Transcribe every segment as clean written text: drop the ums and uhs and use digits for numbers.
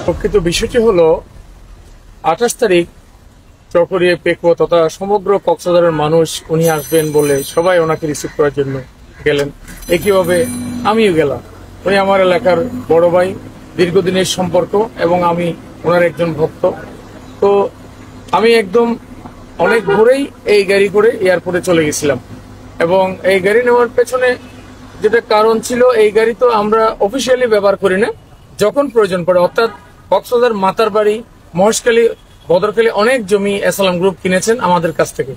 প্রকৃত বিষয়টি হলো 28 তারিখ চকরিয়া পেকুয়া তথা সমগ্র কক্সবাজারের মানুষ উনি আসবেন বলে সবাই ওনাকে রিসিভ করার জন্য গেলেন। একইভাবে আমিও গেলাম। উনি আমার এলাকার বড় ভাই, দীর্ঘদিনের সম্পর্ক এবং আমি ওনার একজন ভক্ত। তো আমি একদম অনেক ভোরেই এই গাড়ি করে এয়ারপোর্টে চলে গেছিলাম এবং এই গাড়ি নেওয়ার পেছনে যেটা কারণ ছিল, এই গাড়ি তো আমরা অফিসিয়ালি ব্যবহার করি না, যখন প্রয়োজন পড়ে, অর্থাৎ কক্সবাজার মাতারবাড়ি, মহেশখালী, বদরখালী অনেক জমি এসএলএম গ্রুপ কিনেছেন আমাদের কাছ থেকে।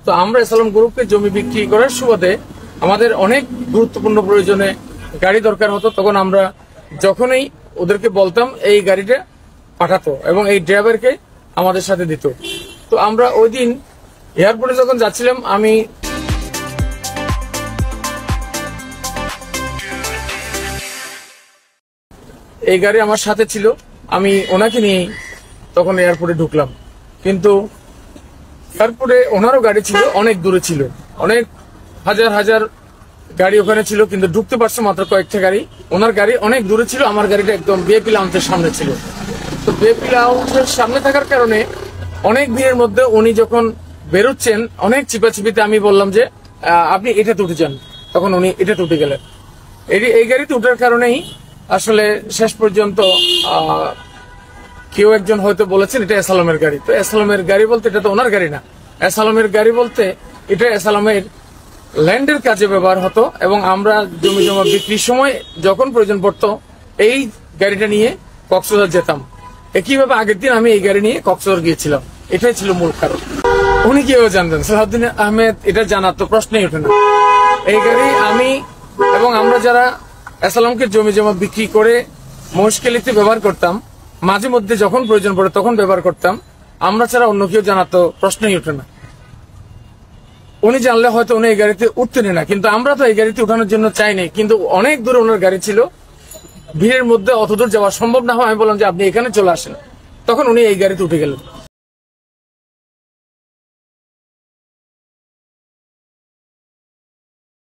তো আমরা এসএলএম গ্রুপকে জমি বিক্রি করার সুবাদে আমাদের অনেক গুরুত্বপূর্ণ প্রয়োজনে গাড়ি দরকার হতো, তখন আমরা যখনই ওদেরকে বলতাম এই গাড়িটা পাঠাতো এবং এই ড্রাইভারকে আমাদের সাথে দিত। তো আমরা ওই দিন এয়ারপোর্টে যখন যাচ্ছিলাম, আমি এই গাড়ি আমার সাথে ছিল, আমি ওনাকে নিয়ে তখন এয়ারপোর্টে ঢুকলাম। কিন্তু এয়ারপোর্টে ওনারও গাড়ি ছিল, অনেক দূরে ছিল, অনেক হাজার হাজার গাড়ি ওখানে ছিল, কিন্তু ঢুকতে পারছে মাত্র কয়েকটা গাড়ি। ওনার গাড়ি অনেক দূরে ছিল, আমার গাড়িটা একদম বিএপি লাউঞ্জের সামনে ছিল। তো বিএপি লাউঞ্জের সামনে থাকার কারণে অনেক ভিড়ের মধ্যে উনি যখন বেরোচ্ছেন, অনেক চিপাচিপিতে আমি বললাম যে আপনি এটাতে উঠে যান, তখন উনি এটাতে উঠে গেলেন। এই গাড়িতে উঠার কারণেই আসলে শেষ পর্যন্ত কেউ একজন হয়তো বলেছেন এটা এসএলএমের গাড়ি। তো এসএলএমের গাড়ি বলতে এটা তো ওনার গাড়ি না। এসএলএমের গাড়ি বলতে এটা এসএলএমের ল্যান্ডের কাজে ব্যবহার হতো এবং আমরা জমি জমা বিক্রির সময় যখন প্রয়োজন পড়তো এই গাড়িটা নিয়ে কক্সবাজার যেতাম। একইভাবে আগের দিন আমি এই গাড়ি নিয়ে কক্সবাজার গিয়েছিলাম, এটাই ছিল মূল কারণ। উনি কিভাবে জানতেন? সালাউদ্দিন আহমেদ এটা জানার তো প্রশ্নই ওঠে না। এই গাড়ি আমি এবং আমরা যারা এসএলএমকে জমি জমা বিক্রি করে মহেশখালীতে ব্যবহার করতাম, মাঝে মধ্যে যখন প্রয়োজন পড়ে তখন ব্যবহার করতাম, আমরা ছাড়া অন্য কেউ জানার তো প্রশ্নই ওঠে না। উনি জানলে হয়তো উনি এই গাড়িতে উঠতেন না, কিন্তু আমরা তো এই গাড়িতে উঠানোর জন্য চাইনি। কিন্তু অনেক দূরে ওনার গাড়ি ছিল, ভিড়ের মধ্যে অত দূর যাওয়া সম্ভব না হয়, আমি বললাম যে আপনি এখানে চলে আসেন, তখন উনি এই গাড়িতে উঠে গেলেন।